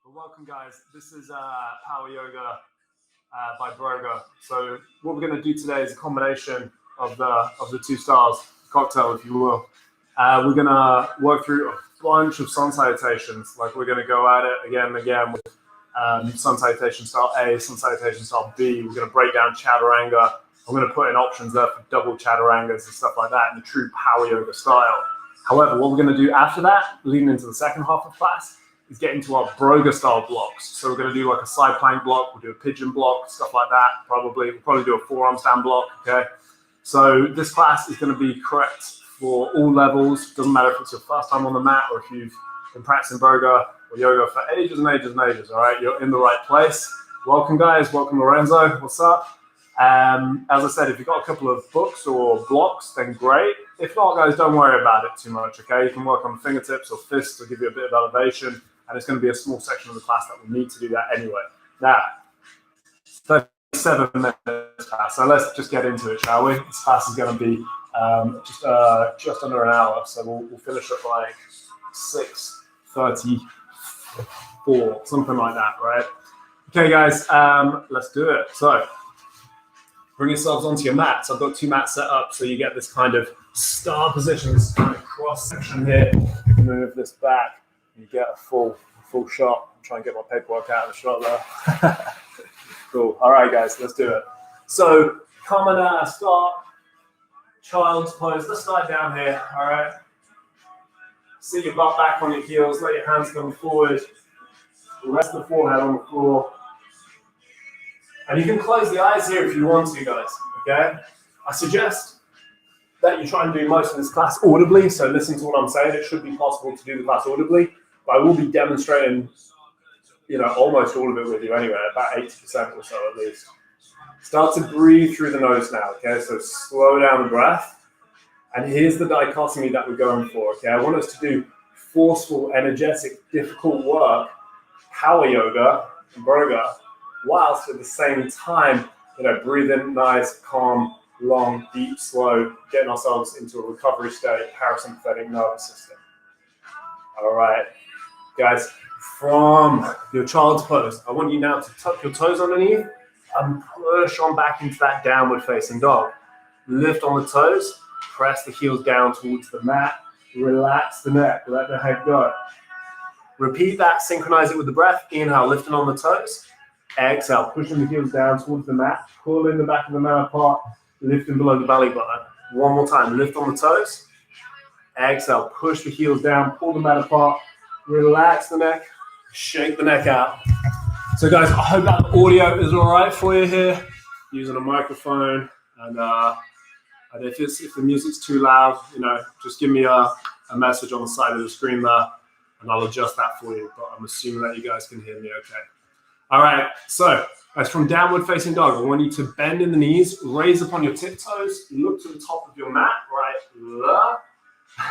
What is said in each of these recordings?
Well, welcome guys. This is Power Yoga by Broga. So what we're going to do today is a combination of the two styles, cocktail if you will. We're going to work through a bunch of sun salutations. Like we're going to go at it again and again with sun salutation style A, sun salutation style B. We're going to break down chaturanga. I'm going to put in options there for double chaturangas and stuff like that in the true Power Yoga style. However, what we're going to do after that, leading into the second half of class, is get into our Broga style blocks. So we're going to do like a side plank block, we'll do a pigeon block, stuff like that. We'll probably do a forearm stand block, okay? So this class is going to be correct for all levels. Doesn't matter if it's your first time on the mat or if you've been practicing Broga or yoga for ages and ages and ages, all right? You're in the right place. Welcome guys, welcome Lorenzo, what's up? As I said, if you've got a couple of books or blocks, then great. If not, guys, don't worry about it too much, okay? You can work on fingertips or fists to give you a bit of elevation, and it's going to be a small section of the class that will need to do that anyway. Now, 37 minutes class, so let's just get into it, shall we? This class is going to be just under an hour, so we'll finish at like 6:34, something like that, right? Okay, guys, let's do it. So, bring yourselves onto your mats. I've got two mats set up so you get this kind of star position, this kind of cross section here. Move this back, you get a full shot. I'm trying to get my paperwork out of the shot there. Cool. All right, guys, let's do it. So come and start child's pose. Let's start down here. All right. Sit your butt back on your heels. Let your hands come forward. Rest the forehead on the floor. And you can close the eyes here if you want to, guys, okay? I suggest that you try and do most of this class audibly, so listen to what I'm saying. It should be possible to do the class audibly, but I will be demonstrating, almost all of it with you anyway, about 80% or so at least. Start to breathe through the nose now, okay? So slow down the breath. And here's the dichotomy that we're going for, okay? I want us to do forceful, energetic, difficult work, power yoga, and Broga, whilst at the same time, breathing nice, calm, long, deep, slow, getting ourselves into a recovery state, parasympathetic nervous system. All right, guys, from your child's pose, I want you now to tuck your toes underneath and push on back into that downward facing dog. Lift on the toes, press the heels down towards the mat, relax the neck, let the head go. Repeat that, synchronize it with the breath. Inhale, lifting on the toes. Exhale, pushing the heels down towards the mat, pulling the back of the mat apart, lifting below the belly button. One more time, lift on the toes. Exhale, push the heels down, pull the mat apart, relax the neck, shake the neck out. So guys, I hope that audio is all right for you here, using a microphone. And if the music's too loud, just give me a message on the side of the screen there, and I'll adjust that for you. But I'm assuming that you guys can hear me okay. All right, so as from downward facing dog, I want you to bend in the knees, raise upon your tiptoes, look to the top of your mat, right,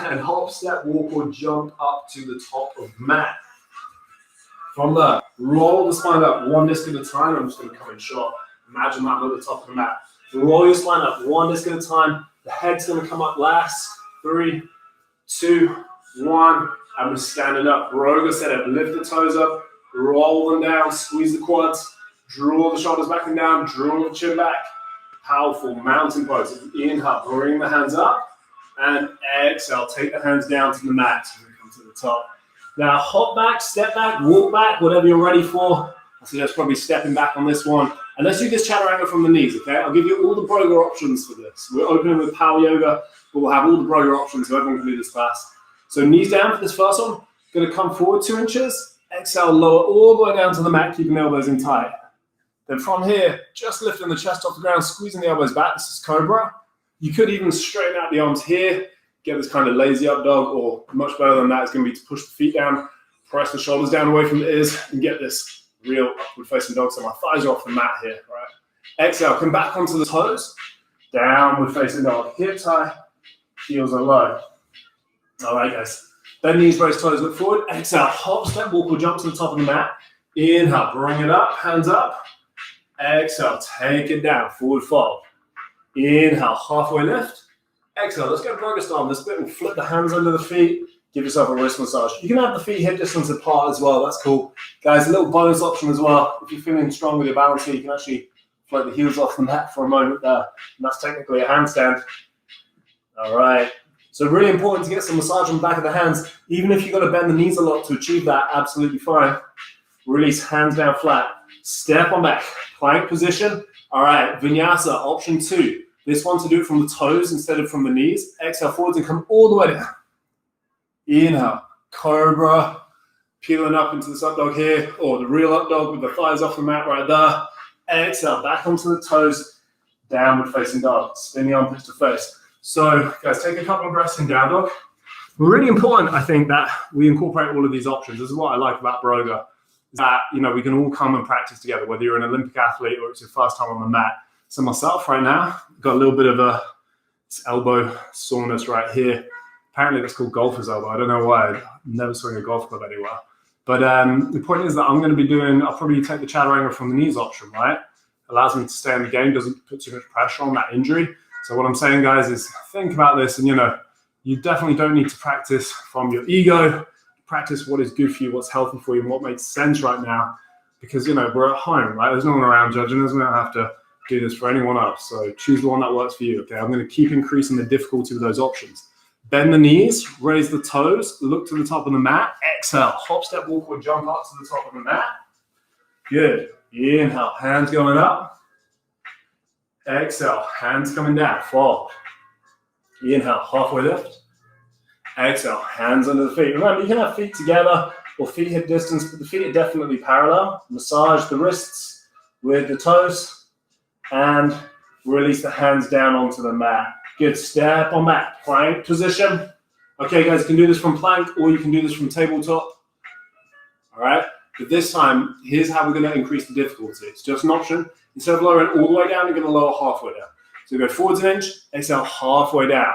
and hop, step, walk, or jump up to the top of mat. From there, roll the spine up one disc at a time. I'm just going to come in short. Imagine that at the top of the mat. Roll your spine up one disc at a time. The head's going to come up last. 3, 2, 1, and we're standing up. Broga setup, lift the toes up. Roll them down, squeeze the quads, draw the shoulders back and down, draw the chin back. Powerful mountain pose. Inhale, bring the hands up, and exhale, take the hands down to the mat as we come to the top. Now hop back, step back, walk back, whatever you're ready for. I suggest probably stepping back on this one. And let's do this chaturanga from the knees, okay? I'll give you all the Broga options for this. We're opening with power yoga, but we'll have all the Broga options so everyone can do this class. So knees down for this first one. Gonna come forward 2 inches. Exhale, lower all the way down to the mat, keeping the elbows in tight. Then from here, just lifting the chest off the ground, squeezing the elbows back. This is Cobra. You could even straighten out the arms here, get this kind of lazy up dog, or much better than that is going to be to push the feet down, press the shoulders down away from the ears, and get this real upward facing dog. So my thighs are off the mat here, right? Exhale, come back onto the toes, downward facing dog. Hips high, heels are low. All right, guys. Bend knees, raise toes, look forward. Exhale, hop, step, walk, or jump to the top of the mat. Inhale, bring it up, hands up. Exhale, take it down, forward fold. Inhale, halfway lift. Exhale, let's go Broga style. This bit, we'll flip the hands under the feet, give yourself a wrist massage. You can have the feet hip distance apart as well. That's cool. Guys, a little bonus option as well. If you're feeling strong with your balance here, you can actually float the heels off the mat for a moment there. And that's technically a handstand. All right. So really important to get some massage on the back of the hands. Even if you've got to bend the knees a lot to achieve that, absolutely fine. Release, hands down flat. Step on back. Plank position. All right. Vinyasa, option 2. This one to do it from the toes instead of from the knees. Exhale forwards and come all the way down. Inhale, cobra, peeling up into this up dog here, or the real up dog with the thighs off the mat right there. Exhale, back onto the toes, downward facing dog. Spin the armpits to face. So, guys, take a couple of breaths in down dog. Really important, I think, that we incorporate all of these options. This is what I like about Broga, that, you know, we can all come and practice together, whether you're an Olympic athlete or it's your first time on the mat. So myself right now, got a little bit of a elbow soreness right here. Apparently that's called golfer's elbow. I don't know why. I never swing a golf club anywhere. But the point is that I'm going to be doing, I'll probably take the chaturanga from the knees option, right? Allows me to stay in the game, doesn't put too much pressure on that injury. So what I'm saying, guys, is think about this. And, you know, you definitely don't need to practice from your ego. Practice what is good for you, what's healthy for you, and what makes sense right now. Because, you know, we're at home, right? There's no one around judging us. We don't have to do this for anyone else. So choose the one that works for you, okay? I'm going to keep increasing the difficulty with those options. Bend the knees, raise the toes, look to the top of the mat, exhale, hop, step, walk, or jump up to the top of the mat. Good. Inhale, hands going up. Exhale, hands coming down, fold. Inhale, halfway lift. Exhale, hands under the feet. Remember, you can have feet together or feet hip distance, but the feet are definitely parallel. Massage the wrists with the toes and release the hands down onto the mat. Good, step on back, plank position. Okay, guys, you can do this from plank or you can do this from tabletop. All right, but this time, here's how we're gonna increase the difficulty. It's just an option. Instead of lowering all the way down, you're gonna lower halfway down. So go forwards an inch, exhale halfway down.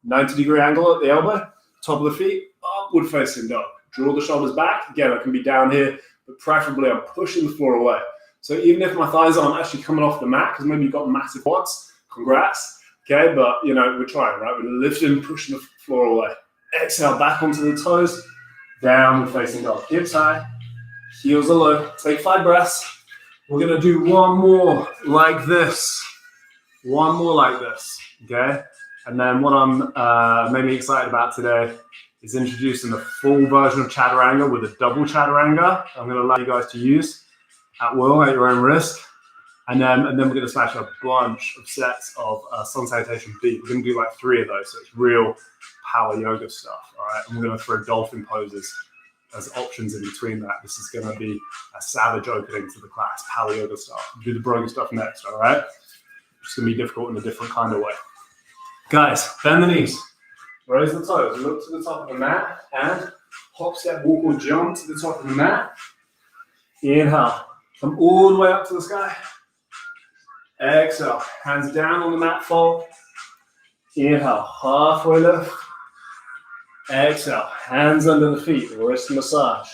90-degree angle at the elbow, top of the feet, upward facing dog. Draw the shoulders back. Again, I can be down here, but preferably I'm pushing the floor away. So even if my thighs aren't actually coming off the mat, because maybe you've got massive quads, congrats. Okay, but, you know, we're trying, right? We're lifting, pushing the floor away. Exhale, back onto the toes, downward facing dog. Hips high, heels are low. Take 5 breaths. We're going to do one more like this. One more like this, okay? And then what I'm mainly excited about today is introducing the full version of chaturanga with a double chaturanga. I'm going to allow you guys to use at will, at your own risk. And then we're going to smash a bunch of sets of sun salutation beat. We're going to do like 3 of those, so it's real power yoga stuff, all right? And we're going to throw dolphin poses as options in between that. This is going to be a savage opening to the class, power yoga stuff. We'll do the Broga stuff next, all right? It's going to be difficult in a different kind of way. Guys, bend the knees, raise the toes, look to the top of the mat, and hop, step, walk, or jump to the top of the mat. Inhale, come all the way up to the sky. Exhale, hands down on the mat, fold. Inhale, halfway lift. Exhale, hands under the feet, wrist massage.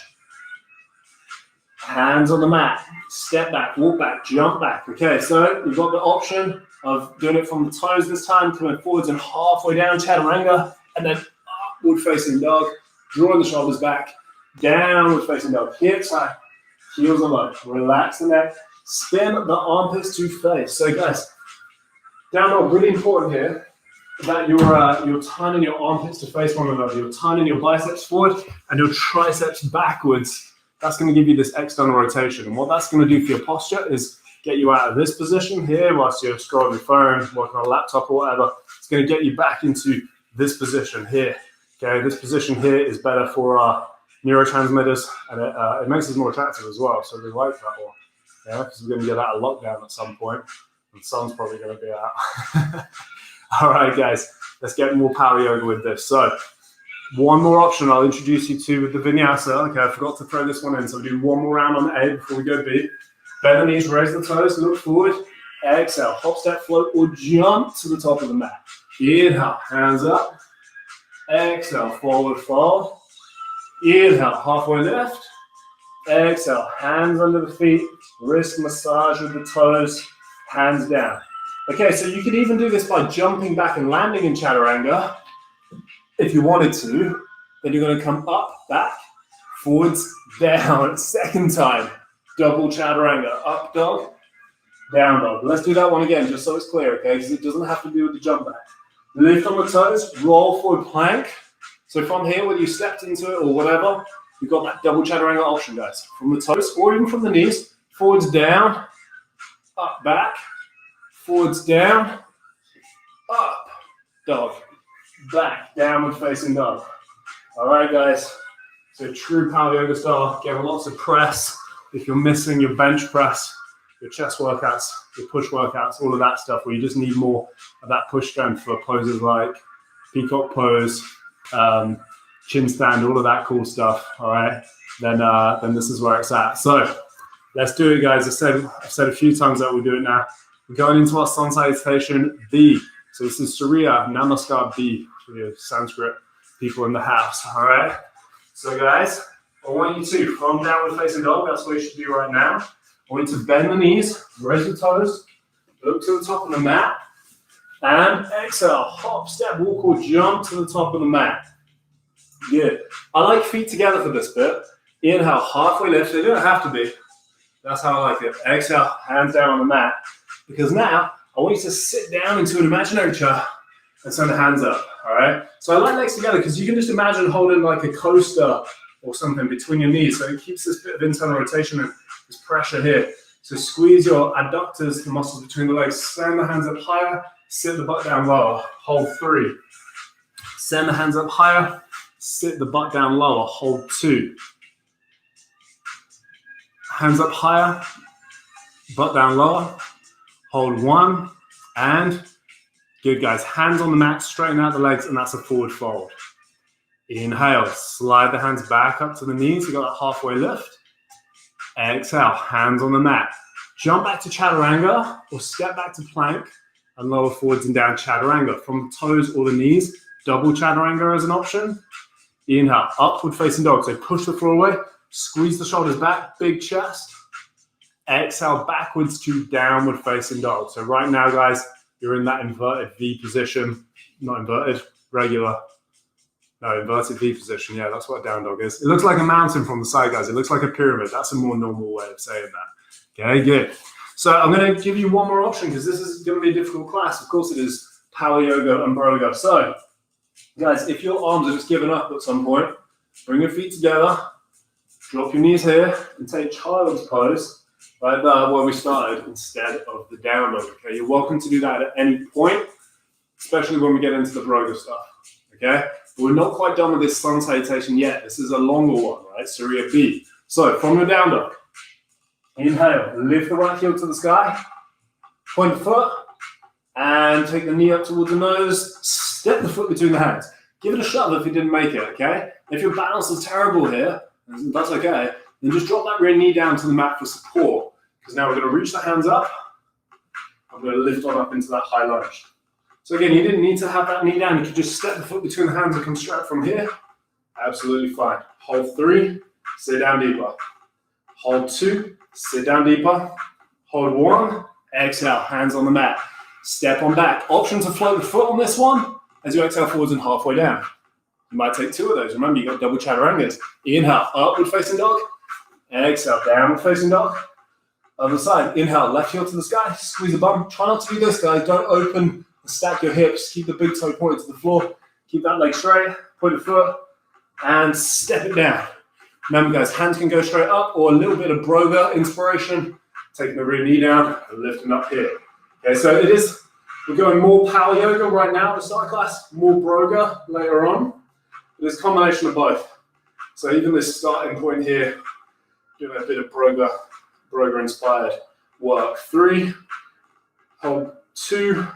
Hands on the mat, step back, walk back, jump back. Okay, so you've got the option of doing it from the toes this time, coming forwards and halfway down, chaturanga, and then upward facing dog, drawing the shoulders back, downward facing dog, hips high, heels are low, relax the neck. Spin the armpits to face. So guys, down dog, really important here that you're turning your armpits to face one another. You're turning your biceps forward and your triceps backwards. That's going to give you this external rotation. And what that's going to do for your posture is get you out of this position here whilst you're scrolling your phone, working on a laptop or whatever. It's going to get you back into this position here. Okay, this position here is better for our neurotransmitters and it makes us more attractive as well. So we like that one. Yeah, because we're going to get out of lockdown at some point, and the sun's probably going to be out. All right, guys, let's get more power yoga with this. So, one more option I'll introduce you to with the vinyasa. Okay, I forgot to throw this one in, so we'll do one more round on A before we go B. Bend the knees, raise the toes, look forward. Exhale, hop, step, float, or jump to the top of the mat. Inhale, hands up. Exhale, forward fold. Inhale, halfway lift. Exhale, hands under the feet, wrist massage with the toes, hands down. Okay, so you could even do this by jumping back and landing in chaturanga if you wanted to, Then you're going to come up, back, forwards, down. Second time, double chaturanga. Up dog, down dog. Let's do that one again, just so it's clear, okay? Because it doesn't have to do with the jump back. Lift on the toes, roll forward plank. So from here, whether you stepped into it or whatever, you've got that double chaturanga option, guys. From the toes or even from the knees, forwards, down, up, back, forwards, down, up, dog, back, downward facing dog. All right, guys. So true power yoga style. Get lots of press. If you're missing your bench press, your chest workouts, your push workouts, all of that stuff where you just need more of that push strength for poses like peacock pose, chin stand, all of that cool stuff. All right, then this is where it's at. So let's do it, guys. I've said a few times that we'll do it now. We're going into our sun salutation B. So this is Surya Namaskar B for your Sanskrit people in the house. All right. So guys, I want you to, from downward facing dog, that's what you should do right now. I want you to bend the knees, raise the toes, look to the top of the mat, and exhale, hop, step, walk, or jump to the top of the mat. Good. I like feet together for this bit. Inhale, halfway lift. They don't have to be. That's how I like it. Exhale, hands down on the mat. Because now, I want you to sit down into an imaginary chair and send the hands up, all right? So I like legs together because you can just imagine holding like a coaster or something between your knees. So it keeps this bit of internal rotation and this pressure here. So squeeze your adductors, the muscles between the legs. Send the hands up higher, sit the butt down lower. Hold 3. Send the hands up higher, sit the butt down lower. Hold 2. Hands up higher, butt down lower. Hold 1. And good, guys. Hands on the mat, straighten out the legs, and that's a forward fold. Inhale, slide the hands back up to the knees. You got that halfway lift. Exhale, hands on the mat. Jump back to chaturanga or step back to plank and lower forwards and down chaturanga. From the toes or the knees, double chaturanga as an option. Inhale, upward facing dog. So push the floor away, squeeze the shoulders back, big chest. Exhale, backwards to downward facing dog. So right now, guys, you're in that inverted V position. Not inverted, regular. No, inverted V position. Yeah, that's what a down dog is. It looks like a mountain from the side, guys. It looks like a pyramid. That's a more normal way of saying that. Okay, good. So I'm going to give you one more option because this is going to be a difficult class. Of course it is. Power yoga and Broga. So, guys, if your arms are just giving up at some point, bring your feet together, drop your knees here, and take child's pose. Right there where we started instead of the down dog, okay? You're welcome to do that at any point, especially when we get into the Broga stuff, okay? But we're not quite done with this sun salutation yet. This is a longer one, right? Surya B. So from your down dog, inhale, lift the right heel to the sky, point the foot, and take the knee up towards the nose, step the foot between the hands. Give it a shove if you didn't make it, okay? If your balance is terrible here, that's okay, then just drop that rear knee down to the mat for support. Because now we're going to reach the hands up. I'm going to lift on up into that high lunge. So again, you didn't need to have that knee down. You could just step the foot between the hands and come straight from here. Absolutely fine. Hold 3, sit down deeper. Hold 2, sit down deeper. Hold 1, exhale, hands on the mat. Step on back. Option to float the foot on this one as you exhale forwards and halfway down. You might take 2 of those. Remember, you've got double chaturangas. Inhale, upward facing dog. Exhale, downward facing dog. Other side, inhale, left heel to the sky, squeeze the bum. Try not to do this, guys. Don't open and stack your hips. Keep the big toe pointed to the floor. Keep that leg straight, point the foot, and step it down. Remember, guys, hands can go straight up or a little bit of Broga inspiration. Taking the rear knee down and lifting up here. Okay, so we're going more power yoga right now to start class, more Broga later on. There's a combination of both. So even this starting point here, doing a bit of Broga inspired work. 3, hold 2,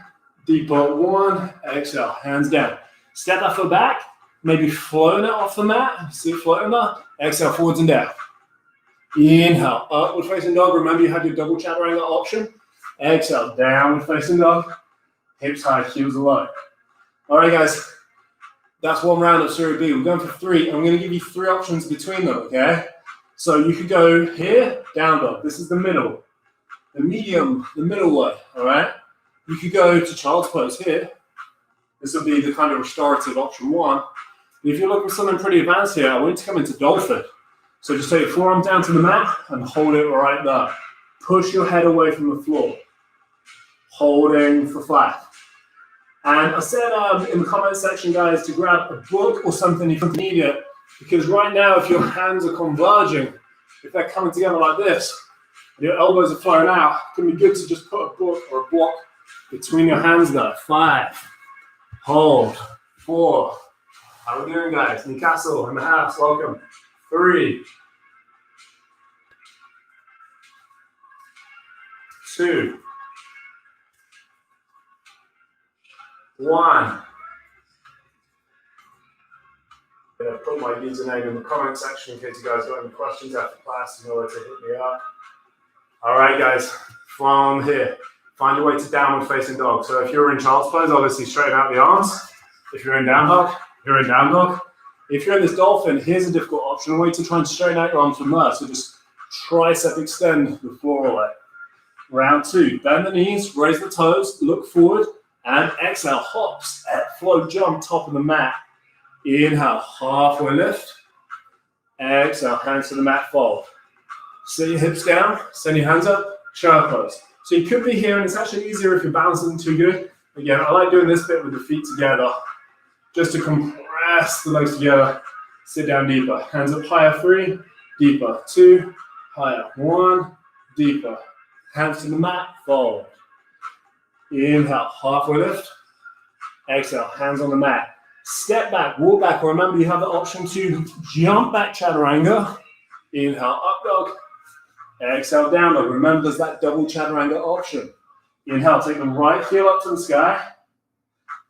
deeper 1, exhale, hands down. Step that foot back, maybe floating it off the mat. See it floating there? Exhale, forwards and down. Inhale, upward facing dog. Remember you had your double chaturanga option. Exhale, downward facing dog. Hips high, heels low. All right, guys. That's one round of Surya B. We're going for 3. I'm going to give you 3 options between them, okay? So you could go here, down dog. This is the middle. The medium, the middle way, all right? You could go to child's pose here. This would be the kind of restorative option 1. If you're looking for something pretty advanced here, I want you to come into dolphin. So just take your forearm down to the mat and hold it right there. Push your head away from the floor. Holding for 5. And I said in the comment section, guys, to grab a book or something if you need it. Because right now, if your hands are converging, if they're coming together like this, and your elbows are flying out, it can be good to just put a book or a block between your hands there. 5. Hold. 4. How are we doing, guys? Newcastle in the house, welcome. 3. 2. 1. I'm going to put my username in the comment section in case you guys got any questions after class. You know where to hit me up. All right, guys, from here, find your way to downward facing dog. So if you're in child's pose, obviously straighten out the arms. If you're in down dog, you're in down dog. If you're in this dolphin, here's a difficult option. A way to try and straighten out your arms from there. So just tricep extend the floor away. Round 2, bend the knees, raise the toes, look forward, and exhale, hop, step, flow, jump, top of the mat. Inhale, halfway lift. Exhale, hands to the mat, fold. Sit your hips down, send your hands up, chair pose. So you could be here, and it's actually easier if your balance isn't too good. Again, I like doing this bit with the feet together, just to compress the legs together. Sit down deeper. Hands up higher, 3, deeper, 2, higher, 1, deeper. Hands to the mat, fold. Inhale, halfway lift. Exhale, hands on the mat. Step back, walk back. Remember, you have the option to jump back, chaturanga. Inhale, up dog. Exhale, down dog. Remember, there's that double chaturanga option. Inhale, take the right heel up to the sky.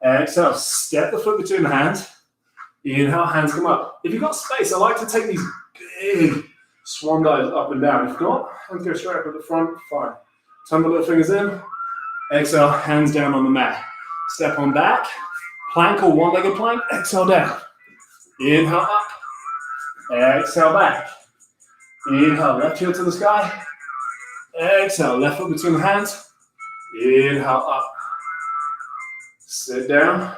Exhale, step the foot between the hands. Inhale, hands come up. If you've got space, I like to take these big swan dives up and down. If not, hands go straight up at the front, fine. Turn the little fingers in. Exhale, hands down on the mat. Step on back. Plank or one-legged plank, exhale down. Inhale up, exhale back. Inhale, left heel to the sky. Exhale, left foot between the hands. Inhale up. Sit down.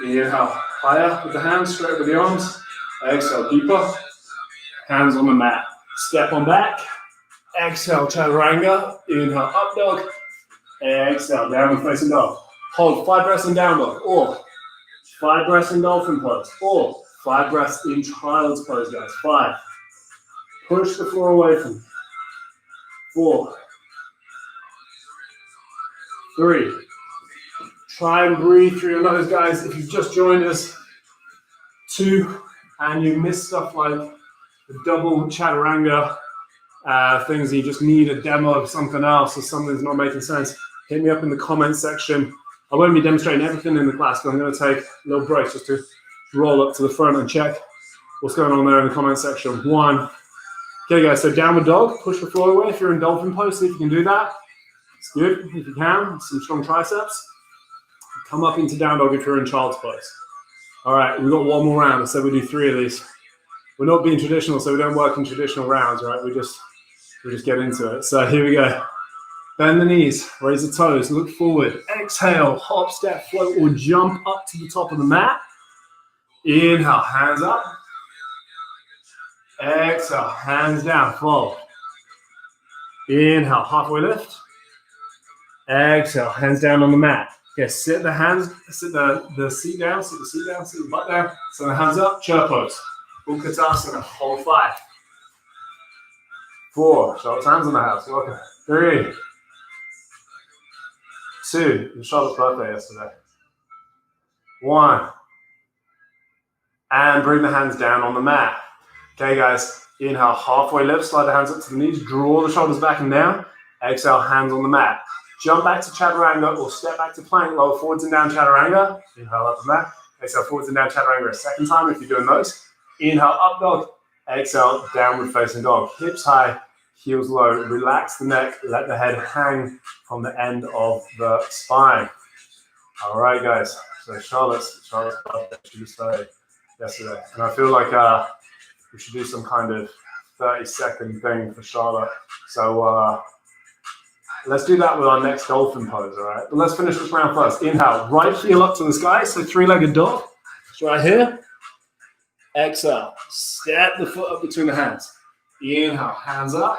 Inhale, higher with the hands, straight with the arms. Exhale, deeper. Hands on the mat. Step on back. Exhale, chaturanga. Inhale, up dog. Exhale, downward facing dog. Hold 5 breaths in down dog, or 5 breaths in dolphin pose, or 5 breaths in child's pose, guys. 5. Push the floor away from you. 4. 3. Try and breathe through your nose, guys. If you've just joined us, 2, and you missed stuff like the double chaturanga things, and you just need a demo of something else or something's not making sense, hit me up in the comment section. I won't be demonstrating everything in the class, but I'm going to take a little break just to roll up to the front and check what's going on there in the comment section. 1. Okay, guys, so downward dog, push the floor away. If you're in dolphin pose, see if you can do that. It's good if you can, some strong triceps. Come up into down dog if you're in child's pose. All right, we've got one more round. I said we do 3 of these. We're not being traditional, so we don't work in traditional rounds, right? We just get into it. So here we go. Bend the knees, raise the toes, look forward. Exhale, hop, step, float, or jump up to the top of the mat. Inhale, hands up. Exhale, hands down, fold. Inhale, halfway lift. Exhale, hands down on the mat. Okay, sit the seat down, sit the butt down. So the hands up, chair pose. Utkatasana, hold 5. 4, Charlotte's hands on the house, welcome. 3. 2, it was Charlotte's birthday yesterday. 1. And bring the hands down on the mat. Okay, guys, inhale, halfway lift, slide the hands up to the knees, draw the shoulders back and down. Exhale, hands on the mat. Jump back to chaturanga or step back to plank, lower forwards and down chaturanga. Inhale, up the mat. Exhale, forwards and down chaturanga a second time if you're doing those. Inhale, up dog. Exhale, downward facing dog. Hips high, heels low. Relax the neck, let the head hang from the end of the spine. All right, guys. So Charlotte's birthday, she started yesterday. And I feel like we should do some kind of 30-second thing for Charlotte. So let's do that with our next dolphin pose, all right? But let's finish this round first. Inhale, right heel up to the sky, so 3-legged dog. So right here, exhale, step the foot up between the hands. Inhale, hands up,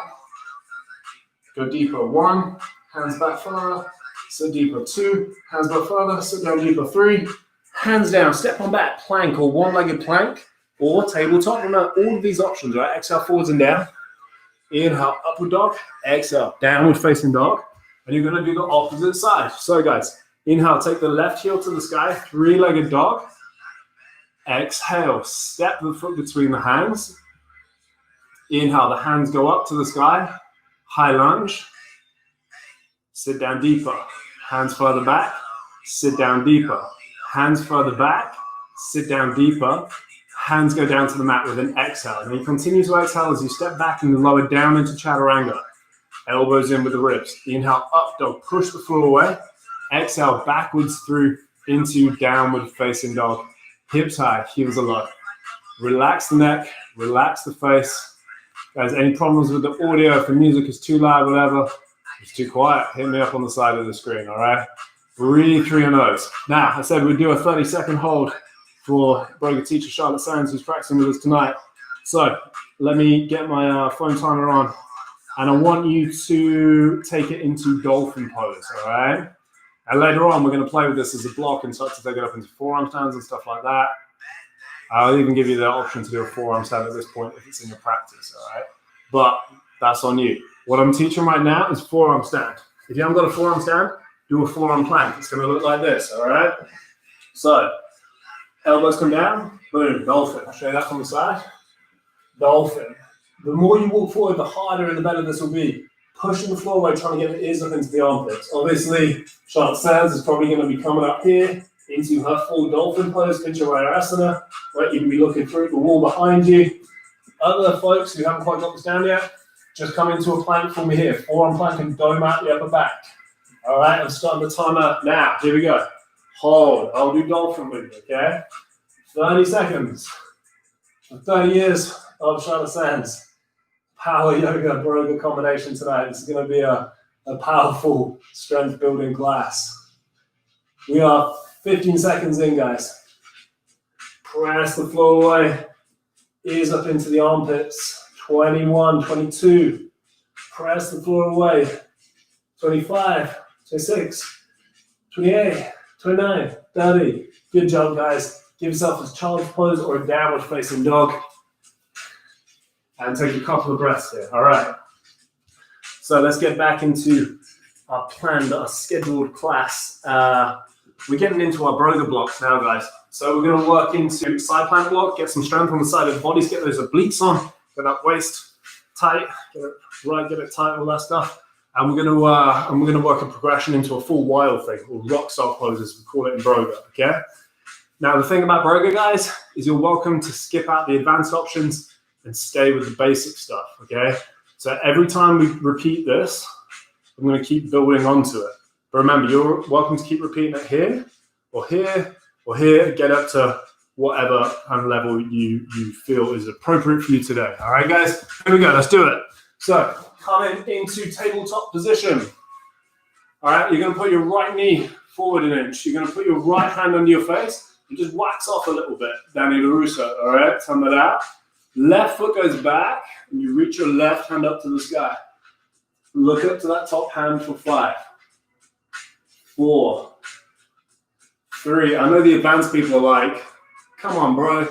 go deeper, 1, hands back further, sit deeper, 2, hands back further, sit down deeper, 3, hands down, step on back, plank or one-legged plank or tabletop. Remember all of these options, right? Exhale, forwards and down. Inhale, upward dog, exhale, downward facing dog. And you're gonna do the opposite side. So guys, inhale, take the left heel to the sky, 3-legged dog. Exhale, step the foot between the hands. Inhale, the hands go up to the sky, high lunge. Sit down deeper, hands further back, sit down deeper. Hands further back, sit down deeper. Hands go down to the mat with an exhale. And you continue to exhale as you step back and lower down into chaturanga. Elbows in with the ribs. Inhale, up dog, push the floor away. Exhale, backwards through into downward facing dog. Hips high, heels are low. Relax the neck, relax the face. Guys, any problems with the audio, if the music is too loud, whatever, it's too quiet, hit me up on the side of the screen, all right? Breathe through your nose. Now, I said we'd do a 30-second hold for Broga teacher Charlotte Sands, who's practicing with us tonight. So let me get my phone timer on, and I want you to take it into dolphin pose, all right? And later on, we're going to play with this as a block and start to take it up into forearm stands and stuff like that. I'll even give you the option to do a forearm stand at this point if it's in your practice, all right? But that's on you. What I'm teaching right now is forearm stand. If you haven't got a forearm stand, do a forearm plank. It's going to look like this, all right? So, elbows come down, boom, dolphin. I'll show you that from the side. Dolphin. The more you walk forward, the harder and the better this will be. Pushing the floor away, trying to get the ears up into the armpits. Obviously, Charlotte Sands is probably going to be coming up here into her full dolphin pose, Pinchamayurasana, right? You can be looking through the wall behind you. Other folks who haven't quite got this down yet, just come into a plank for me here. Forearm plank and dome out the upper back. All right, I'm starting the timer now. Here we go. Hold. I'll do dolphin with you, okay? 30 seconds. 30 years of Charlotte Sands. Power yoga, Broga combination tonight. This is going to be a powerful strength building class. We are 15 seconds in, guys. Press the floor away. Ears up into the armpits. 21, 22. Press the floor away. 25, 26, 28, 29, 30. Good job, guys. Give yourself a child's pose or a downward facing dog. And take a couple of breaths here. All right. So let's get back into our planned, our scheduled class. We're getting into our Broga blocks now, guys. So we're going to work into side plank block, get some strength on the side of the bodies, get those obliques on, get that waist tight, get it right, get it tight, all that stuff. And we're going to work a progression into a full wild thing, or rock style poses, we call it in Broga, okay? Now, the thing about Broga, guys, is you're welcome to skip out the advanced options and stay with the basic stuff, okay? So every time we repeat this, I'm going to keep building onto it. But remember, you're welcome to keep repeating it here, or here, or here, get up to whatever kind of level you feel is appropriate for you today. All right, guys? Here we go. Let's do it. So, coming into tabletop position. All right, you're going to put your right knee forward an inch. You're going to put your right hand under your face and just wax off a little bit. Danny LaRusso, all right? Turn that out. Left foot goes back, and you reach your left hand up to the sky. Look up to that top hand for 5, 4, 3. I know the advanced people are like, come on, bro.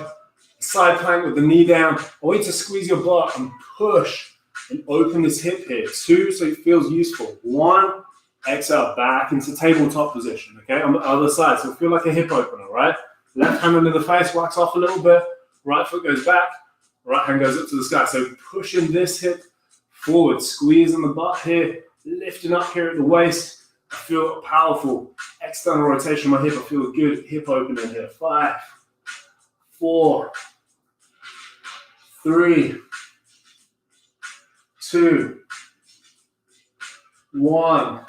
Side plank with the knee down. I want you to squeeze your butt and push and open this hip here. 2, so it feels useful. 1, exhale, back into tabletop position, okay? On the other side, so feel like a hip opener, right? Left hand under the face, wax off a little bit. Right foot goes back. Right hand goes up to the sky. So pushing this hip forward, squeezing the butt here, lifting up here at the waist. I feel a powerful external rotation of my hip. I feel a good hip opening here. 5, 4, 3, 2, 1.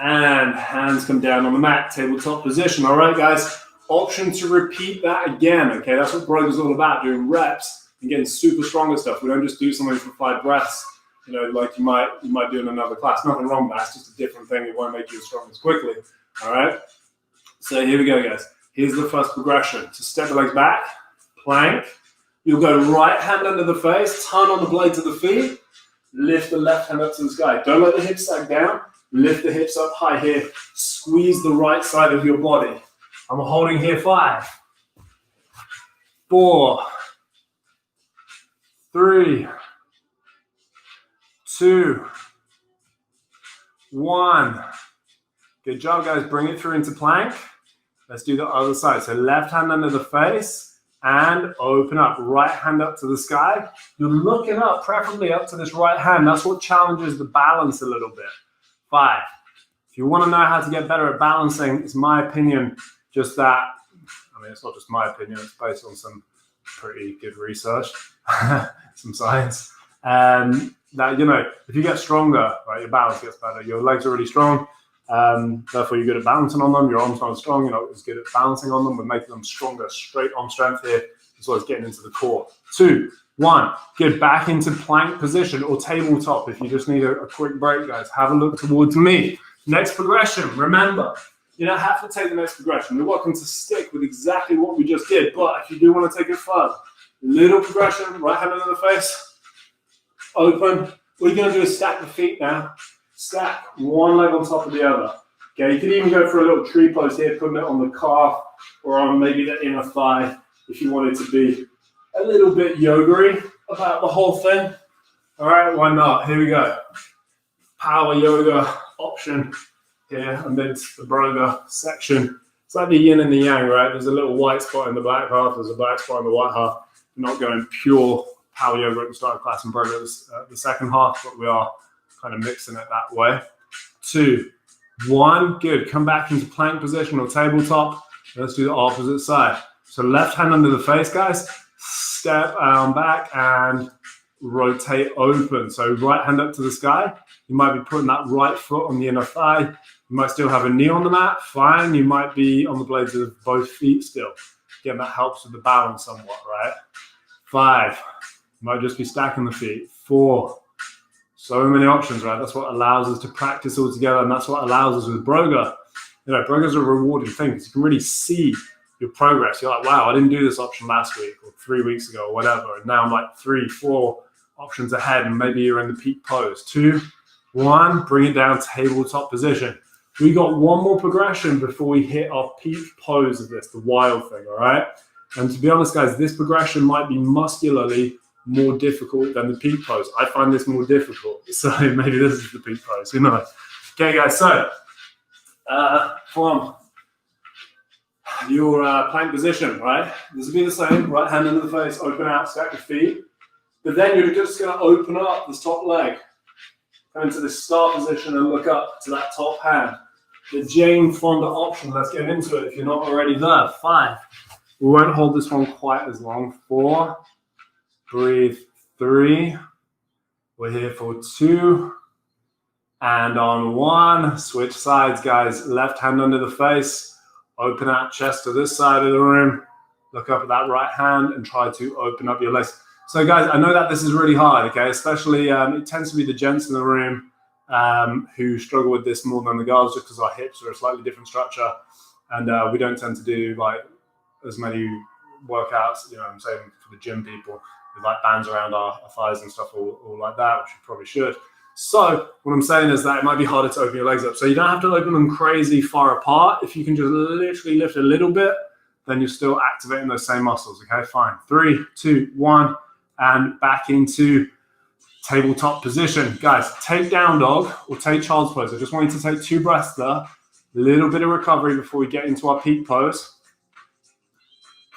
And hands come down on the mat, tabletop position. All right, guys. Option to repeat that again, okay? That's what Broga is all about, doing reps and getting super strong and stuff. We don't just do something for 5 breaths, you know, like you might do in another class. Nothing wrong with that. It's just a different thing. It won't make you as strong as quickly, all right? So here we go, guys. Here's the first progression. So step the legs back, plank. You'll go right hand under the face, turn on the blades of the feet, lift the left hand up to the sky. Don't let the hips sag down. Lift the hips up high here. Squeeze the right side of your body. I'm holding here 5, 4, 3, 2, 1. Good job, guys. Bring it through into plank. Let's do the other side. So left hand under the face and open up. Right hand up to the sky. You're looking up, preferably up to this right hand. That's what challenges the balance a little bit. 5. If you want to know how to get better at balancing, it's my opinion, just that, I mean, it's not just my opinion, it's based on some pretty good research, some science, that, you know, if you get stronger, right, your balance gets better. Your legs are really strong, therefore you're good at balancing on them. Your arms aren't strong, you're not as good at balancing on them. We're making them stronger. Straight arm strength here, as well as getting into the core. 2, 1, get back into plank position or tabletop. If you just need a quick break, guys, have a look towards me. Next progression, remember, you don't have to take the next progression. You're welcome to stick with exactly what we just did, but if you do want to take it further, little progression, right hand under the face, open. What you're going to do is stack the feet now. Stack one leg on top of the other. Okay, you can even go for a little tree pose here, putting it on the calf or on maybe the inner thigh if you want it to be a little bit yoga-y about the whole thing. All right, why not? Here we go. Power yoga option here amidst the Broga section. It's like the yin and the yang, right? There's a little white spot in the black half. There's a black spot in the white half. We're not going pure power yoga at the start of class and Broga the second half, but we are kind of mixing it that way. 2, 1, good. Come back into plank position or tabletop. Let's do the opposite side. So left hand under the face, guys. Step arm back and rotate open. So right hand up to the sky. You might be putting that right foot on the inner thigh. You might still have a knee on the mat. Fine. You might be on the blades of both feet still. Again, that helps with the balance somewhat, right? 5. You might just be stacking the feet. 4. So many options, right? That's what allows us to practice all together, and that's what allows us with Broga. You know, Broga's a rewarding thing because you can really see your progress. You're like, wow, I didn't do this option last week or 3 weeks ago or whatever, and now I'm like 3, 4 options ahead, and maybe you're in the peak pose. 2, 1, bring it down, tabletop position. We got one more progression before we hit our peak pose of this, the wild thing, all right? And to be honest, guys, this progression might be muscularly more difficult than the peak pose. I find this more difficult, so maybe this is the peak pose, who knows? Okay, guys, so from your plank position, right? This will be the same, right hand under the face, open out, stack your feet. But then you're just going to open up this top leg, come into this star position and look up to that top hand. The Jane Fonda option, let's get into it if you're not already there. 5. We won't hold this one quite as long. 4. Breathe. 3. We're here for 2. And on 1. Switch sides, guys. Left hand under the face. Open out chest to this side of the room. Look up at that right hand and try to open up your legs. So, guys, I know that this is really hard, okay? Especially, it tends to be the gents in the room who struggle with this more than the girls just because our hips are a slightly different structure. And we don't tend to do, like, as many workouts, you know, I'm saying for the gym people, with like bands around our thighs and stuff all like that, which you probably should. So what I'm saying is that it might be harder to open your legs up. So you don't have to open them crazy far apart. If you can just literally lift a little bit, then you're still activating those same muscles, okay? Fine. 3, 2, 1, and back into tabletop position. Guys, take down dog or take child's pose. I just want you to take 2 breaths there. A little bit of recovery before we get into our peak pose.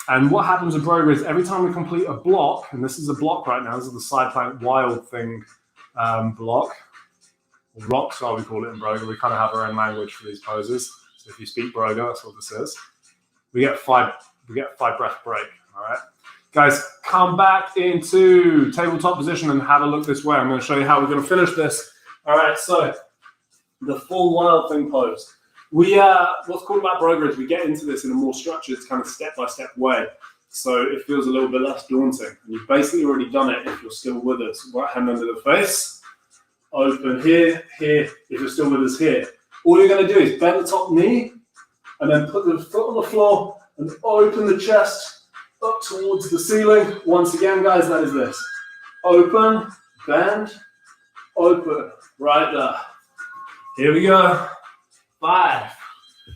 And what happens with Broga is every time we complete a block, and this is a block right now, this is the side plank wild thing block, or rock star we call it in Broga. We kind of have our own language for these poses. So if you speak Broga, that's what this is. We get 5 breath break, all right? Guys, come back into tabletop position and have a look this way. I'm going to show you how we're going to finish this. All right, so the full wild thing pose. What's cool about Broga is we get into this in a more structured kind of step-by-step way. So it feels a little bit less daunting. And you've basically already done it if you're still with us. Right hand under the face, open here, here, if you're still with us here. All you're going to do is bend the top knee and then put the foot on the floor and open the chest up towards the ceiling. Once again, guys, that is this. Open, bend, open, right there. Here we go. 5.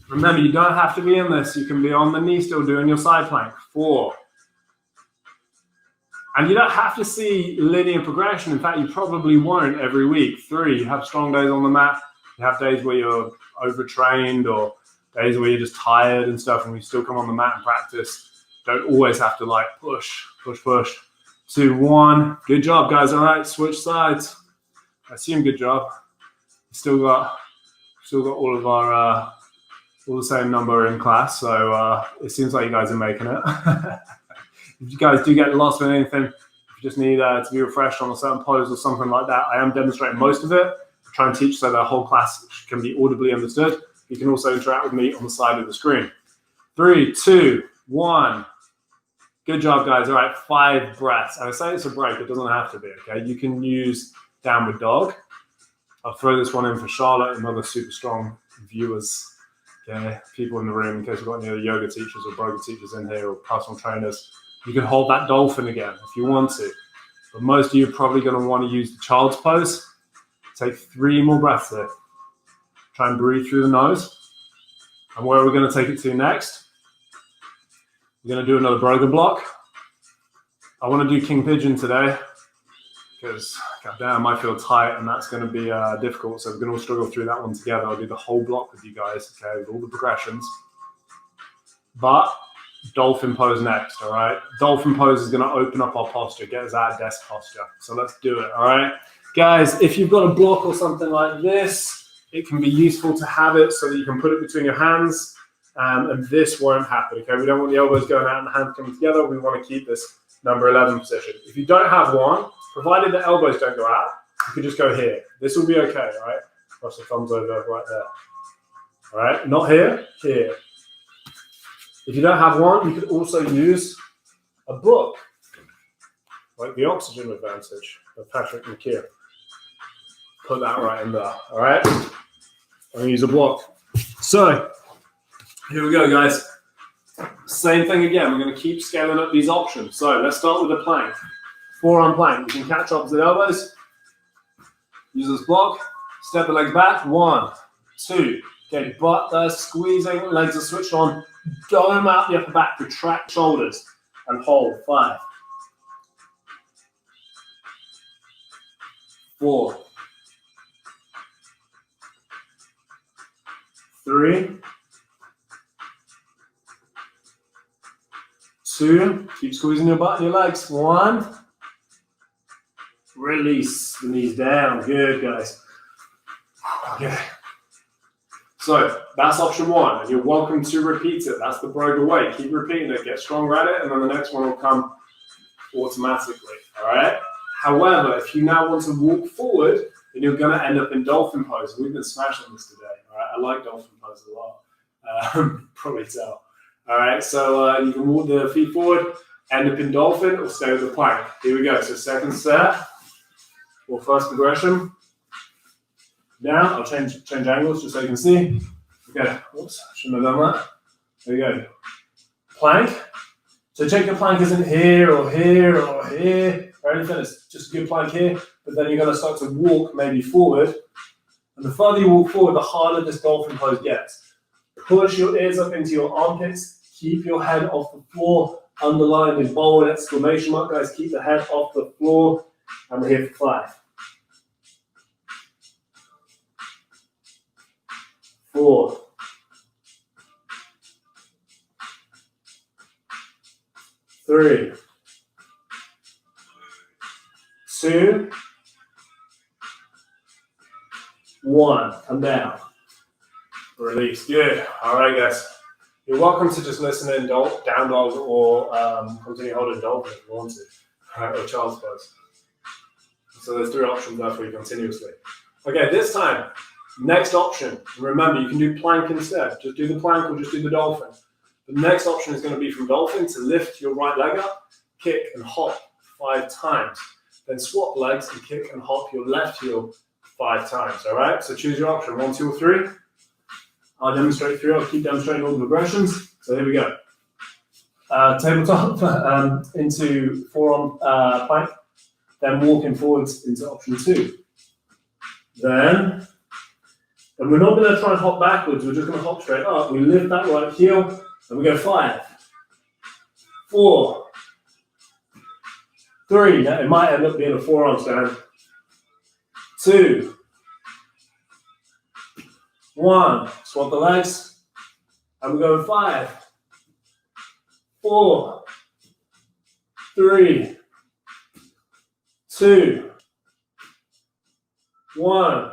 Remember, you don't have to be in this. You can be on the knee still doing your side plank. 4. And you don't have to see linear progression. In fact, you probably won't every week. 3, you have strong days on the mat. You have days where you're overtrained or days where you're just tired and stuff, and we still come on the mat and practice. Don't always have to like push. 2, 1. Good job, guys. All right, switch sides. I assume good job. Still got all of our all the same number in class, so it seems like you guys are making it. If you guys do get lost in anything, if you just need to be refreshed on a certain pose or something like that, I am demonstrating most of it. I try and teach so the whole class can be audibly understood. You can also interact with me on the side of the screen. 3, 2, 1. Good job, guys. All right, 5 breaths. And I say it's a break. It doesn't have to be, okay? You can use downward dog. I'll throw this one in for Charlotte and other super strong viewers, okay? People in the room, in case we've got any other yoga teachers or Broga teachers in here or personal trainers. You can hold that dolphin again if you want to. But most of you are probably going to want to use the child's pose. Take 3 more breaths here. Try and breathe through the nose. And where we're going to take it to next, we're going to do another Broga block. I want to do King Pigeon today because, goddamn, I feel tight and that's going to be difficult. So we're going to all struggle through that one together. I'll do the whole block with you guys, okay, with all the progressions. But dolphin pose next, all right? Dolphin pose is going to open up our posture, get us out of desk posture. So let's do it, all right? Guys, if you've got a block or something like this, it can be useful to have it so that you can put it between your hands, and this won't happen, okay? We don't want the elbows going out and the hands coming together. We want to keep this number 11 position. If you don't have one, provided the elbows don't go out, you could just go here. This will be okay, all right? Cross the thumbs over right there. All right, not here, here. If you don't have one, you could also use a book, like The Oxygen Advantage of Patrick McKeer. Put that right in there, all right? I'm gonna use a block. So, here we go, guys. Same thing again, we're gonna keep scaling up these options. So, let's start with a plank. Forearm plank. You can catch opposite elbows. Use this block. Step the legs back. 1, 2. Okay, butt there, squeezing. Legs are switched on. Dome out the upper back. Retract shoulders. And hold. 5. 4. 3. 2. Keep squeezing your butt and your legs. 1. Release the knees down. Good, guys. Okay. So that's option 1, and you're welcome to repeat it. That's the Broga way. Keep repeating it. Get stronger at it, and then the next one will come automatically. All right. However, if you now want to walk forward, then you're going to end up in dolphin pose. We've been smashing this today. All right. I like dolphin pose a lot. Probably tell. All right. So you can walk the feet forward, end up in dolphin, or stay with the plank. Here we go. So second set. Or first progression. Down, I'll change angles just so you can see. Okay, whoops, shouldn't have done that. There we go. Plank. So check your plank isn't here or here or here or anything. It's just a good plank here. But then you're going to start to walk maybe forward. And the further you walk forward, the harder this dolphin pose gets. Push your ears up into your armpits. Keep your head off the floor. Underline the bold exclamation mark, guys. Keep the head off the floor. And we're here for 5. 4. 3. 2. 1. Come down. Release. Good. All right, guys. You're welcome to just listen in down dog or continue holding dolphin if you want to, or child's pose. So there's 3 options there for you continuously. Okay, this time, next option. Remember, you can do plank instead. Just do the plank or just do the dolphin. The next option is going to be from dolphin to lift your right leg up, kick and hop 5 times. Then swap legs and kick and hop your left heel 5 times. All right, so choose your option, 1, 2, or 3. I'll demonstrate 3. I'll keep demonstrating all the progressions. So here we go. tabletop into forearm plank, then walking forwards into option 2. Then, and we're not going to try and hop backwards, we're just going to hop straight up. We lift that right heel, and we go 5, 4, 3, now it might end up being a forearm stand, 2, 1, swap the legs, and we go 5, 4, 3, 2, 1,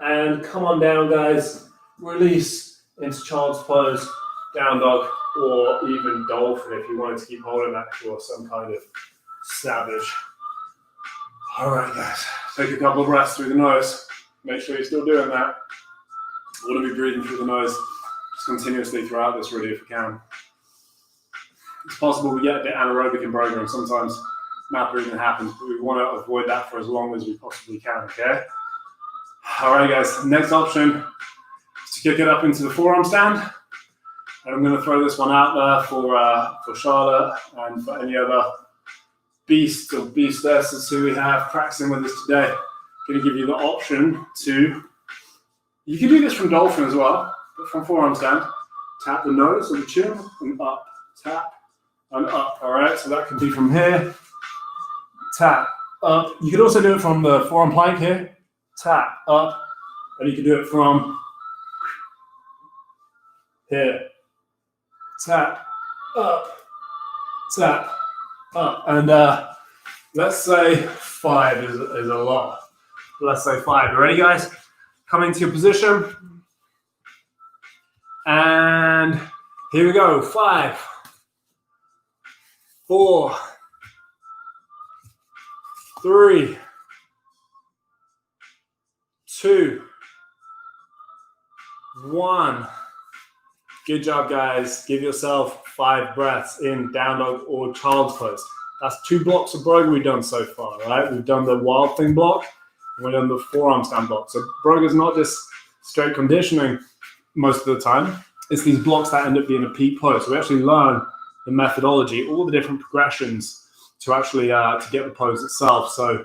and come on down, guys. Release into child's pose, down dog, or even dolphin if you wanted to keep holding that for some kind of savage. All right, guys, take a couple of breaths through the nose. Make sure you're still doing that. You want to be breathing through the nose just continuously throughout this, really, if you can. It's possible we get a bit anaerobic in Broga, and sometimes mouth breathing happens, but we want to avoid that for as long as we possibly can, okay? All right, guys, next option is to kick it up into the forearm stand. And I'm going to throw this one out there for Charlotte and for any other beasts or beastesses who we have practicing with us today. I'm going to give you the option to, you can do this from dolphin as well, but from forearm stand, tap the nose or the chin and up, tap and up, all right? So that can be from here, tap, up. You could also do it from the forearm plank here, tap, up, and you can do it from here, tap, up, and let's say 5 is a lot. Let's say 5. You ready, guys? Come into your position, and here we go. 5, 4, 3, 2, 1. Good job, guys. Give yourself 5 breaths in down dog or child's pose. That's 2 blocks of Broga we've done so far, right? We've done the wild thing block, and we've done the forearm stand block. So Broga is not just straight conditioning most of the time. It's these blocks that end up being a peak pose. So we actually learn the methodology, all the different progressions to actually to get the pose itself. So to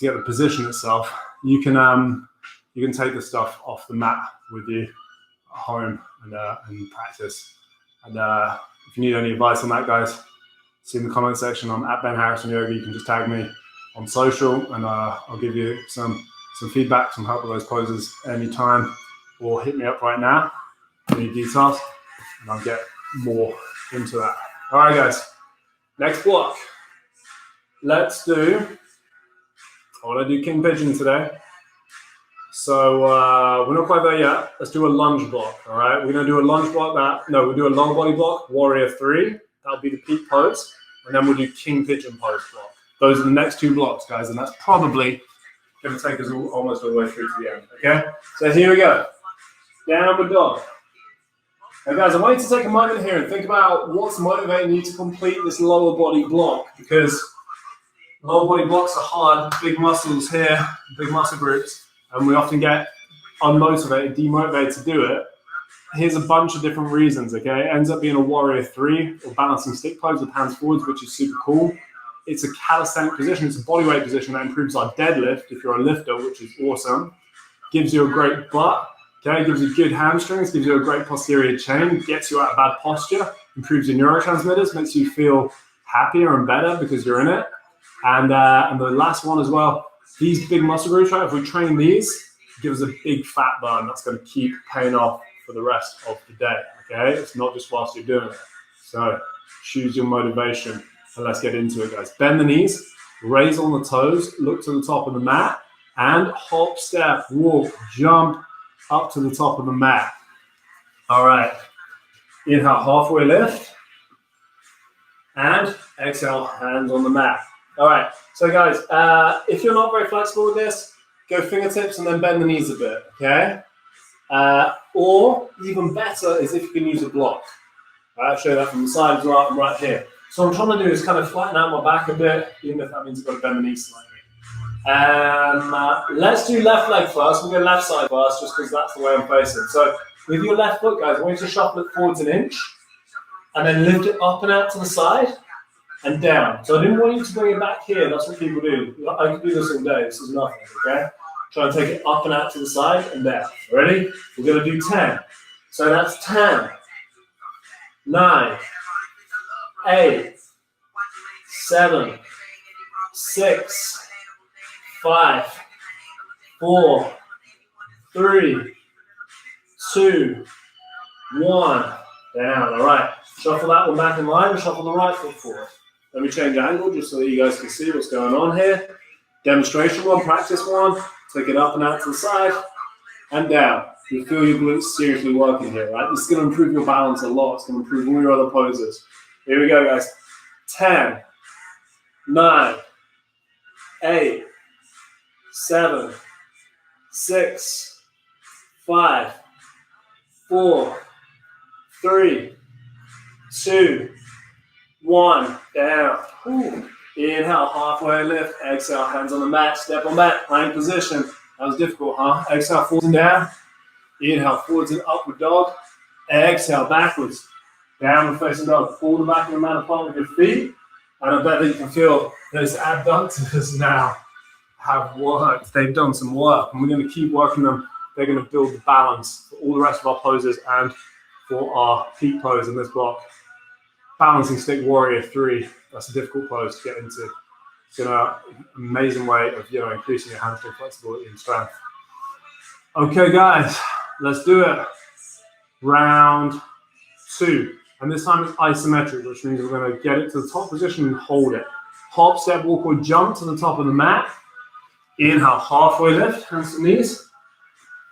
get the position itself, you can take the stuff off the mat with you at home and practice. And if you need any advice on that, guys, see in the comment section. I'm at Ben Harrison Yoga. You can just tag me on social, and I'll give you some feedback, some help with those poses anytime, or hit me up right now. Any details, and I'll get more into that. All right, guys. Next block. Let's do. I want to do King Pigeon today. So we're not quite there yet. Let's do a lunge block, all right? We're going to do a lunge block we'll do a lower body block, Warrior 3. That'll be the peak pose. And then we'll do King Pigeon pose block. Those are the next 2 blocks, guys, and that's probably going to take us almost all the way through to the end, okay? So here we go. Downward dog. Now, guys, I want you to take a moment here and think about what's motivating you to complete this lower body block, because lower body blocks are hard, big muscles here, big muscle groups, and we often get unmotivated, demotivated to do it. Here's a bunch of different reasons, okay? It ends up being a Warrior 3 or balancing stick pose with hands forwards, which is super cool. It's a calisthenic position. It's a bodyweight position that improves our deadlift if you're a lifter, which is awesome. Gives you a great butt, okay? Gives you good hamstrings, gives you a great posterior chain, gets you out of bad posture, improves your neurotransmitters, makes you feel happier and better because you're in it. And the last one as well, these big muscle groups, right? If we train these, it gives us a big fat burn that's going to keep paying off for the rest of the day, okay? It's not just whilst you're doing it. So choose your motivation, and let's get into it, guys. Bend the knees, raise on the toes, look to the top of the mat, and hop, step, walk, jump up to the top of the mat. All right. Inhale, halfway lift, and exhale, hands on the mat. All right. So, guys, if you're not very flexible with this, go fingertips and then bend the knees a bit, okay? Or even better is if you can use a block. I'll show you that from the side as well. I'm right here. So what I'm trying to do is kind of flatten out my back a bit, even if that means I've got to bend the knees slightly. Let's do left leg first. We'll go left side first, just because that's the way I'm facing. So with your left foot, guys, I want you to shuffle it forwards an inch. and then lift it up and out to the side and down. So I didn't want you to bring it back here. That's what people do. I can do this all day. This is nothing, okay? Try and take it up and out to the side and down. Ready? We're going to do 10. So that's 10, 9, 8, 7, 6, 5, 4, 3, 2, 1. Down. All right. Shuffle that one back in line and shuffle the right foot forward. Let me change angle just so that you guys can see what's going on here. Demonstration one, practice one. Take it up and out to the side and down. You feel your glutes seriously working here, right? This is going to improve your balance a lot. It's going to improve all your other poses. Here we go, guys. 10, 9, 8, 7, 6, 5, 4, 3, 2, 1. Down. Ooh. Inhale, halfway lift. Exhale, hands on the mat. Step on mat. Plank position. That was difficult, huh? Exhale, forwards and down. Inhale, forwards and upward dog. Exhale, backwards. Downward facing dog. Pull the back of the mat apart with your feet. And I bet that you can feel those abductors now have worked. They've done some work. And we're going to keep working them. They're going to build the balance for all the rest of our poses and for our peak pose in this block. Balancing stick warrior 3. That's a difficult pose to get into. It's an amazing way of increasing your hamstring flexibility and strength. Okay, guys, let's do it. Round 2. And this time it's isometric, which means we're going to get it to the top position and hold it. Hop, step, walk, or jump to the top of the mat. Inhale, halfway lift, hands to knees.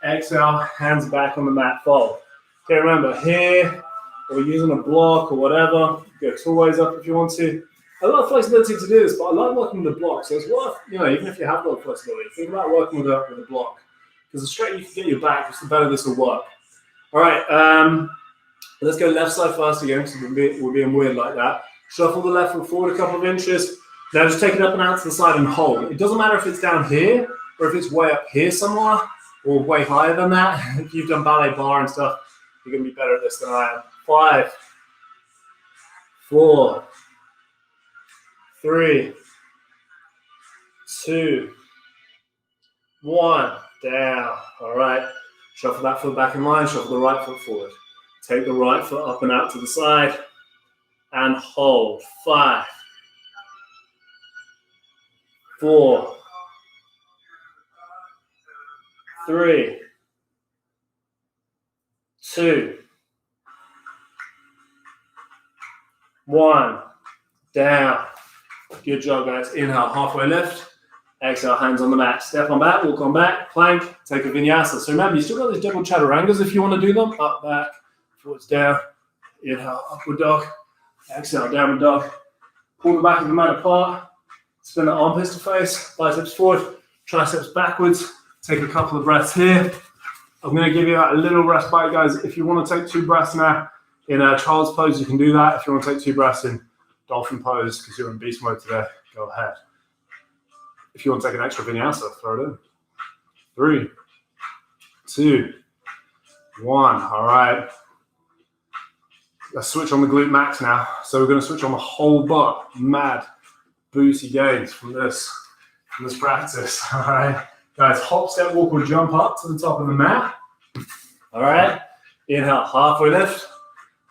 Exhale, hands back on the mat, fold. Okay, remember, here, or using a block or whatever, go two ways up if you want to. A lot of flexibility to do this, but I like working with a block. So it's worth, even if you have got flexibility, think about working with a block. Because the straighter you can get your back, just the better this will work. All right, let's go left side first again, because we're being weird like that. Shuffle the left foot forward a couple of inches. Now just take it up and out to the side and hold. It doesn't matter if it's down here, or if it's way up here somewhere, or way higher than that. If you've done ballet bar and stuff, you're going to be better at this than I am. 5, 4, 3, 2, 1. Down. All right. Shuffle that foot back in line. Shuffle the right foot forward. Take the right foot up and out to the side. And hold. 5, 4, 3, 2, 1. Down. Good job, guys. Inhale, halfway lift. Exhale, hands on the mat. Step on back, walk on back, plank, take a vinyasa. So remember, you still got these double chaturangas if you want to do them. Up, back, forwards, down. Inhale, upward dog. Exhale, downward dog. Pull the back of the mat apart. Spin the armpits to face, biceps forward, triceps backwards. Take a couple of breaths here. I'm going to give you a little respite, guys. If you want to take 2 breaths now in a child's pose, you can do that. If you want to take 2 breaths in dolphin pose, because you're in beast mode today, go ahead. If you want to take an extra vinyasa, throw it in. 3, 2, 1. All right. Let's switch on the glute max now. So we're going to switch on the whole butt. Mad boosty gains from this practice. All right. Guys, hop, step, walk, or jump up to the top of the mat. All right. Inhale, halfway lift.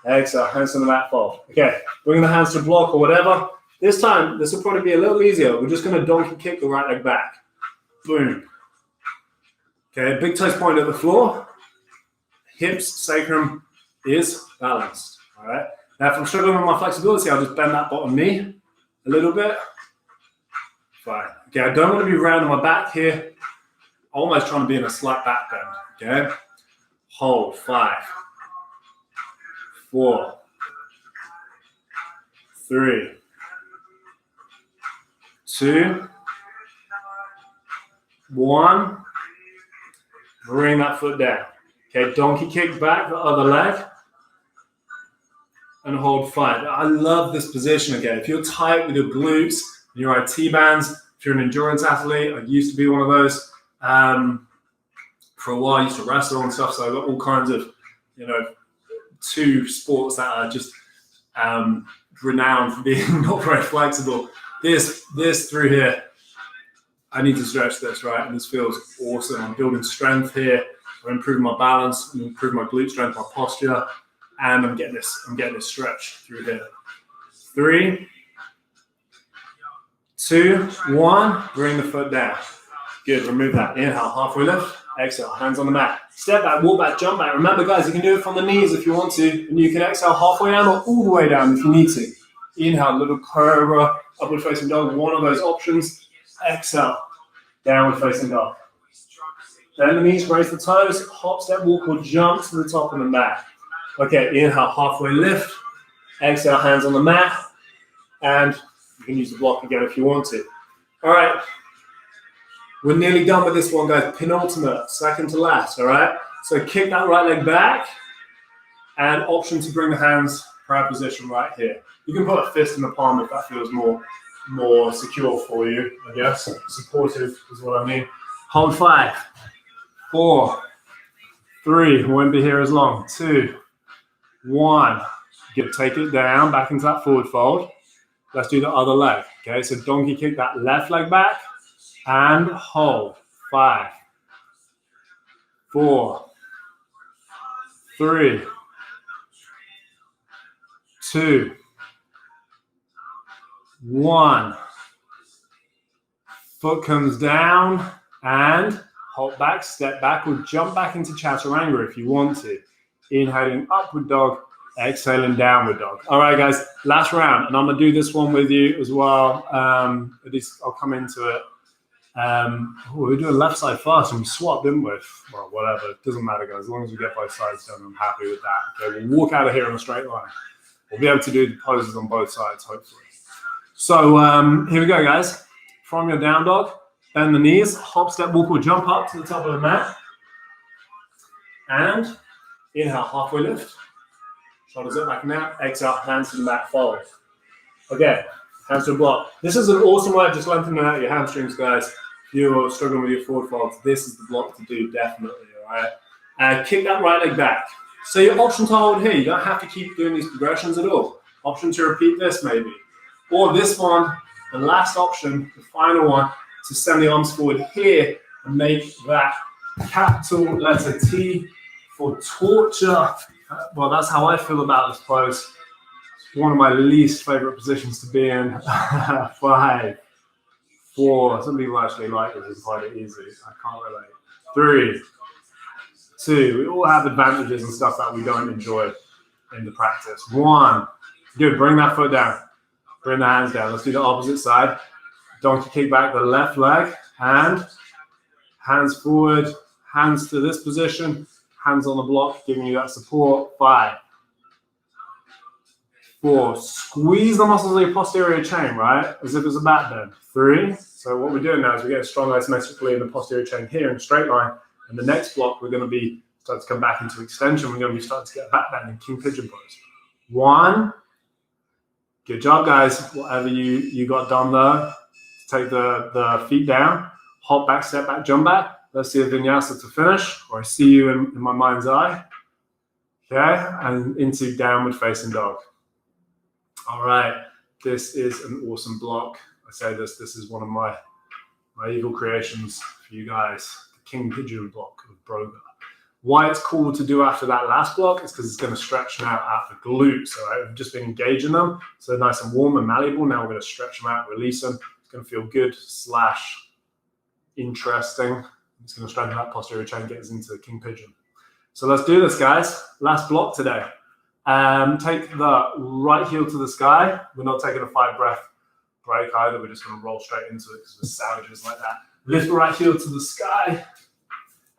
Exhale, hands on the mat, fold. Okay. Bring the hands to block or whatever. This time, this will probably be a little easier. We're just going to donkey kick the right leg back. Boom. Okay, big toes point at the floor. Hips, sacrum is balanced. All right. Now, if I'm struggling with my flexibility, I'll just bend that bottom knee a little bit. Fine. Okay, I don't want to be round on my back here. Almost trying to be in a slight back bend. Okay. Hold. 5, 4, 3, 2, 1. Bring that foot down. Okay, donkey kick back the other leg. And hold 5. I love this position, okay? If you're tight with your glutes, your IT bands, if you're an endurance athlete, I used to be one of those. For a while, I used to wrestle and stuff, so I've got all kinds of, 2 sports that are just renowned for being not very flexible. This through here, I need to stretch this, right? And this feels awesome. I'm building strength here. I'm improving my balance. I'm improving my glute strength, my posture, and I'm getting this stretch through here. 3, 2, 1. Bring the foot down. Good. Remove that. Inhale, halfway lift. Exhale, hands on the mat. Step back, walk back, jump back. Remember, guys, you can do it from the knees if you want to, and you can exhale halfway down or all the way down if you need to. Inhale, little cobra, upward facing dog, one of those options. Exhale, downward facing dog. Bend the knees, raise the toes, hop, step, walk, or jump to the top of the mat. Okay, inhale, halfway lift. Exhale, hands on the mat. And you can use the block again if you want to. All right. We're nearly done with this one, guys. Penultimate, second to last, all right? So kick that right leg back, and option to bring the hands proud position right here. You can put a fist in the palm if that feels more secure for you, I guess. Supportive is what I mean. Hold 5, 4, 3, won't be here as long. 2, 1. Good, take it down, back into that forward fold. Let's do the other leg, okay? So donkey kick that left leg back, and hold. 5, 4, 3, 2, 1. Foot comes down and hop back, step back, or jump back into chaturanga if you want to. Inhaling upward dog, exhaling downward dog. All right, guys, last round, and I'm gonna do this one with you as well. At least I'll come into it. We're doing left side first, and we swapped, didn't we? Well, whatever, it doesn't matter, guys. As long as we get both sides done, I'm happy with that. Okay, we'll walk out of here in a straight line. We'll be able to do the poses on both sides, hopefully. So here we go, guys. From your down dog, bend the knees, hop, step, walk, or jump up to the top of the mat. And inhale, halfway lift. Shoulders up, back and down. Exhale, hands to the mat, fold. Okay, hands to the block. This is an awesome way of just lengthening out your hamstrings, guys. If you're struggling with your forward folds, this is the block to do, definitely, all right? Kick that right leg back. So your option to hold here, you don't have to keep doing these progressions at all. Option to repeat this, maybe. Or this one, the last option, the final one, to send the arms forward here and make that capital letter T for torture. Well, that's how I feel about this pose. It's one of my least favorite positions to be in. 5, 4, some people actually like this and find it easy. I can't relate. 3, 2, we all have advantages and stuff that we don't enjoy in the practice. 1, good, bring that foot down. Bring the hands down. Let's do the opposite side. Donkey kick back the left leg, and hands forward, hands to this position, hands on the block, giving you that support. 5, 4, squeeze the muscles of your posterior chain, right? As if it's a back bend. 3, so what we're doing now is we're getting strong isometrically in the posterior chain here in a straight line. And the next block, we're going to be starting to come back into extension. We're going to be starting to get a back bend in king pigeon pose. 1, good job, guys. Whatever you got done there, take the feet down, hop back, step back, jump back. Let's see a vinyasa to finish, or I see you in my mind's eye. Okay, and into downward facing dog. All right, this is an awesome block. I say this is one of my evil creations for you guys, the king pigeon block of Broga. Why it's cool to do after that last block is because it's going to stretch now out the glutes. All right, we've just been engaging them, so they're nice and warm and malleable. Now we're going to stretch them out, release them. It's going to feel good / interesting. It's going to strengthen that posterior chain, get us into the king pigeon. So let's do this, guys. Last block today. Take the right heel to the sky. We're not taking a 5-breath break either. We're just going to roll straight into it because we're savages like that. Lift the right heel to the sky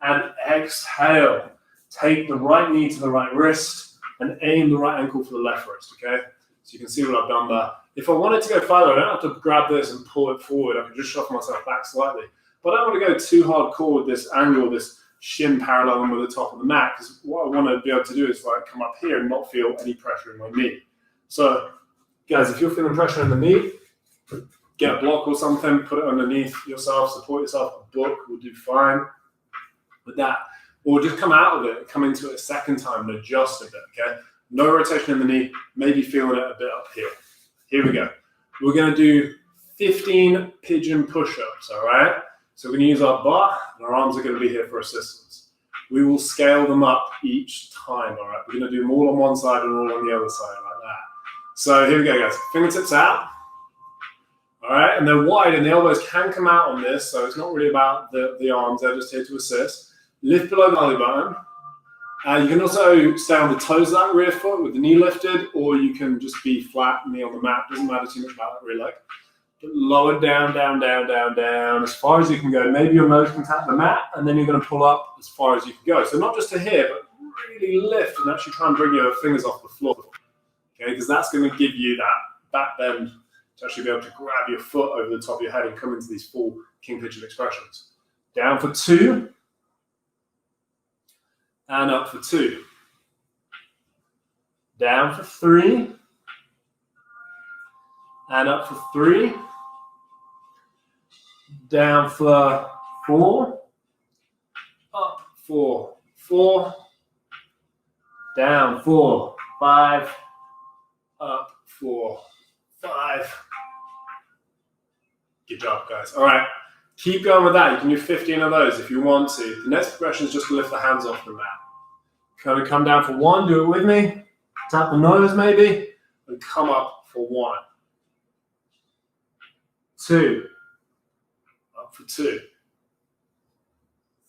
and exhale. Take the right knee to the right wrist and aim the right ankle for the left wrist, okay? So you can see what I've done there. If I wanted to go further, I don't have to grab this and pull it forward. I can just shuffle myself back slightly. But I don't want to go too hardcore with this angle, this shin paralleling with the top of the mat, because what I want to be able to do is like come up here and not feel any pressure in my knee. So, guys, if you're feeling pressure in the knee, get a block or something, put it underneath yourself, support yourself. A book will do fine with that. Or just come out of it, come into it a second time and adjust a bit, okay? No rotation in the knee, maybe feeling it a bit up here. Here we go. We're going to do 15 pigeon push-ups, all right? So we're going to use our butt, and our arms are going to be here for assistance. We will scale them up each time, all right? We're going to do them all on one side and all on the other side, like that. So here we go, guys. Fingertips out. All right, and they're wide, and the elbows can come out on this, so it's not really about the arms. They're just here to assist. Lift below the belly button. You can also stay on the toes of that rear foot with the knee lifted, or you can just be flat, knee on the mat. Doesn't matter too much about that rear leg. But lower down, down, down, down, down, as far as you can go. Maybe your nose can tap the mat, and then you're going to pull up as far as you can go. So not just to here, but really lift and actually try and bring your fingers off the floor. Okay, because that's going to give you that back bend to actually be able to grab your foot over the top of your head and come into these full king pigeon expressions. Down for 2. And up for 2. Down for 3. And up for 3. Down for 4. Up for 4. Down for 5. Up for 5. Good job, guys. All right. Keep going with that. You can do 15 of those if you want to. The next progression is just to lift the hands off the mat. Kind of come down for 1. Do it with me. Tap the nose maybe. And come up for 1. 2. Up for 2.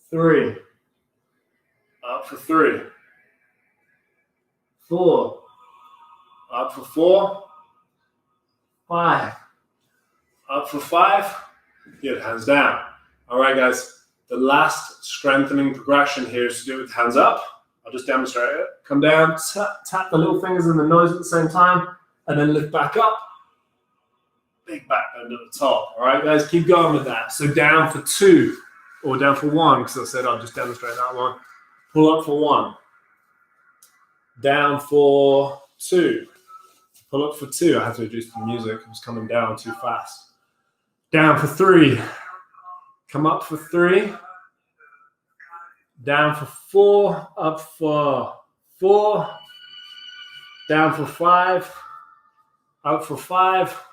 3. Up for 3. 4. Up for 4. 5. Up for 5. Good, hands down. All right, guys. The last strengthening progression here is to do it with hands up. I'll just demonstrate it. Come down, tap the little fingers in the nose at the same time, and then lift back up. Big back bend at the top. All right, guys, keep going with that. So down for 2, or down for 1, because I said I'll just demonstrate that one. Pull up for 1. Down for 2. Pull up for 2. I have to reduce the music. It was coming down too fast. Down for 3. Come up for 3. Down for 4. Up for 4. Down for 5. Up for 5.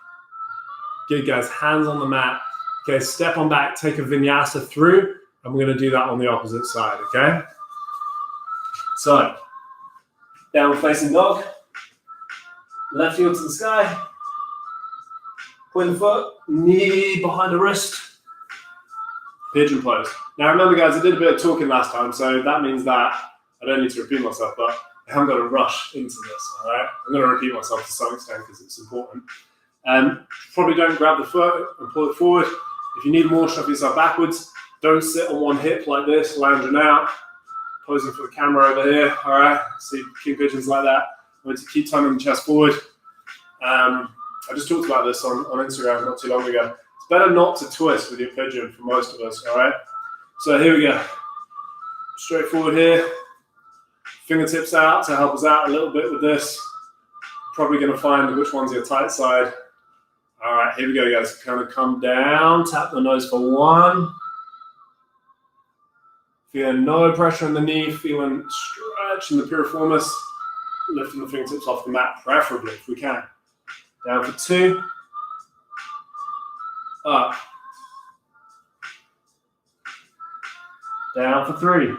Good, guys. Hands on the mat. Okay, step on back. Take a vinyasa through. And we're going to do that on the opposite side, okay? So, down facing dog. Left heel to the sky. Point the foot, knee behind the wrist. Pigeon pose. Now remember, guys, I did a bit of talking last time, so that means that I don't need to repeat myself, but I haven't got to rush into this, all right? I'm going to repeat myself to some extent because it's important. Probably don't grab the foot and pull it forward. If you need more, shove yourself backwards. Don't sit on one hip like this, lounging out, posing for the camera over here, all right? See king pigeons like that. I'm going to keep turning the chest forward. I just talked about this on Instagram not too long ago. It's better not to twist with your pigeon for most of us, all right? So here we go. Straight forward here. Fingertips out to help us out a little bit with this. Probably going to find which one's your tight side. All right, here we go, guys. Kind of come down, tap the nose for 1. Feeling no pressure in the knee, feeling stretch in the piriformis. Lifting the fingertips off the mat, preferably, if we can. Down for 2. Up. Down for 3.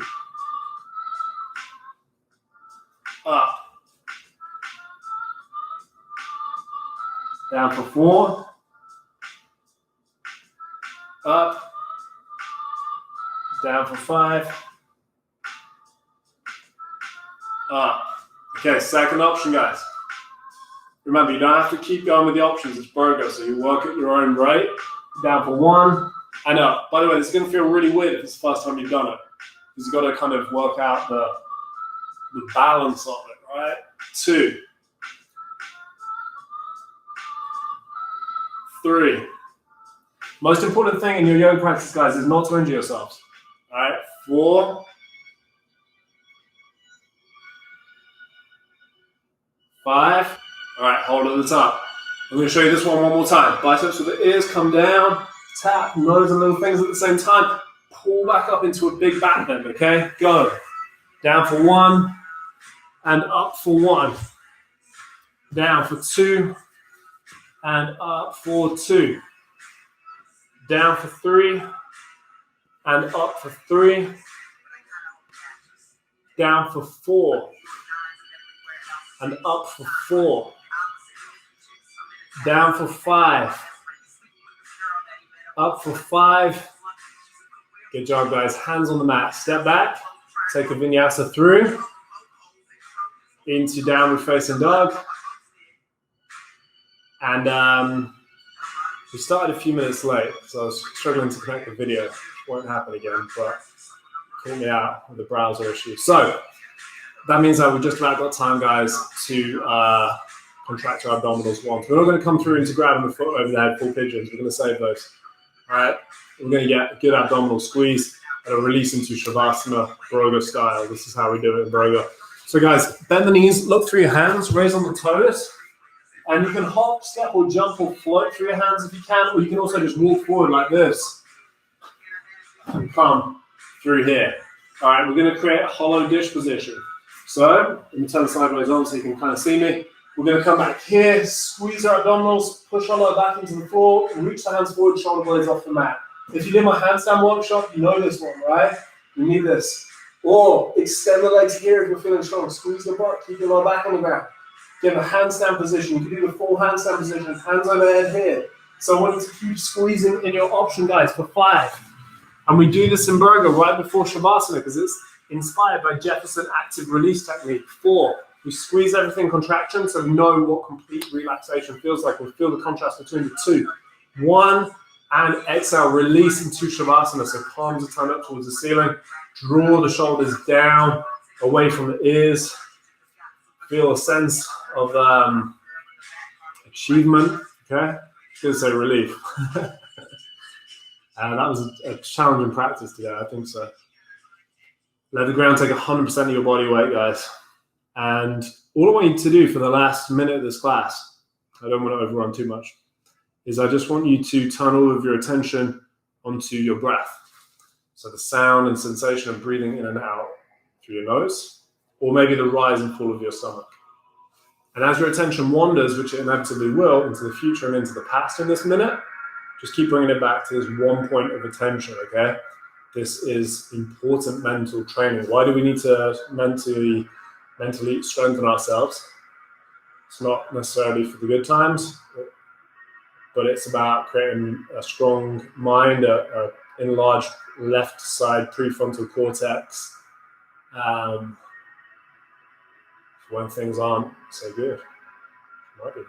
Up. Down for 4. Up. Down for 5. Up. Okay, second option, guys. Remember, you don't have to keep going with the options. It's Broga, so you work at your own rate. Down for 1 and up. By the way, this is going to feel really weird if it's the first time you've done it, because you've got to kind of work out the balance of it, right? 2. 3. Most important thing in your yoga practice, guys, is not to injure yourselves. All right, 4. 5. All right, hold at the top. I'm going to show you this one more time. Biceps with the ears come down, tap, nose and little fingers at the same time. Pull back up into a big back bend, okay? Go. Down for 1. and up for 1. Down for 2 and up for 2. Down for 3 and up for 3. Down for 4 and up for 4. Down for 5. Up for 5. Good job, guys. Hands on the mat. Step back. Take a vinyasa through. Into downward facing dog. And we started a few minutes late, so I was struggling to connect the video. Won't happen again, but caught me out with the browser issue. So that means that we've just about got time, guys, to contract our abdominals once. We're not going to come through into grabbing the foot over the head, full pigeons. We're going to save those. All right, we're going to get a good abdominal squeeze and a release into Shavasana, Broga style. This is how we do it in Broga. So guys, bend the knees, look through your hands, raise on the toes, and you can hop, step, or jump, or float through your hands if you can, or you can also just walk forward like this and come through here. All right, we're going to create a hollow dish position. So let me turn sideways on so you can kind of see me. We're going to come back here, squeeze our abdominals, push our lower back into the floor, reach the hands forward, shoulder blades off the mat. If you did my handstand workshop, you know this one, right? You need this. Or extend the legs here if you're feeling strong. Squeeze the butt, keep your lower back on the ground. Get a handstand position. You can do the full handstand position, hands overhead here. So I want you to keep squeezing in your option, guys, for 5. And we do this in Broga right before Shavasana because it's inspired by Jefferson active release technique. 4. We squeeze everything contraction so we know what complete relaxation feels like. We feel the contrast between the 2. 1, and exhale, release into Shavasana. So palms are turned up towards the ceiling. Draw the shoulders down, away from the ears. Feel a sense of achievement, okay? I was going to say relief. That was a challenging practice today, I think so. Let the ground take 100% of your body weight, guys. And all I want you to do for the last minute of this class, I don't want to overrun too much, is I just want you to turn all of your attention onto your breath. So the sound and sensation of breathing in and out through your nose, or maybe the rise and fall of your stomach. And as your attention wanders, which it inevitably will, into the future and into the past in this minute, just keep bringing it back to this one point of attention, okay? This is important mental training. Why do we need to mentally strengthen ourselves? It's not necessarily for the good times, but it's about creating a strong mind, a enlarged left side prefrontal cortex when things aren't so good. Might be.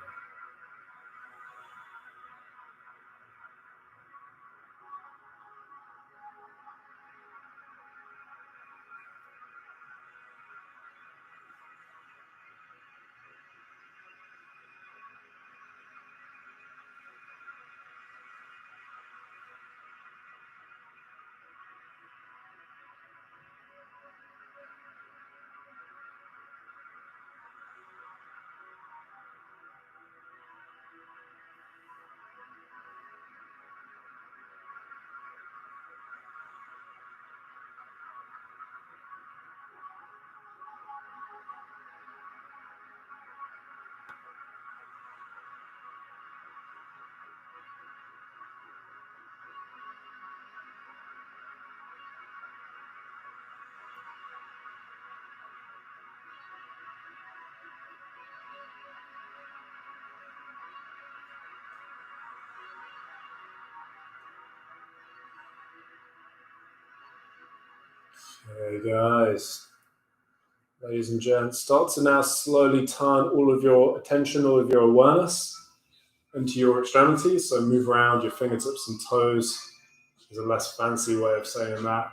Okay, guys, ladies and gents, start to now slowly turn all of your attention, all of your awareness into your extremities. So move around your fingertips and toes. There's a less fancy way of saying that.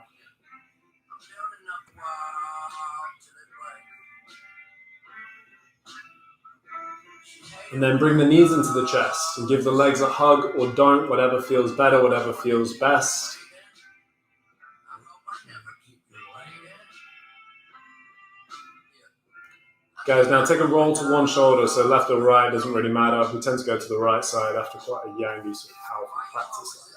And then bring the knees into the chest and give the legs a hug or don't, whatever feels better, whatever feels best. Guys, now take a roll to one shoulder, so left or right, doesn't really matter. We tend to go to the right side after quite a yangy sort of powerful practice like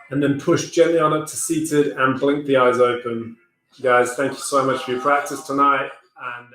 that. And then push gently on up to seated and blink the eyes open Guys, thank you so much for your practice tonight. And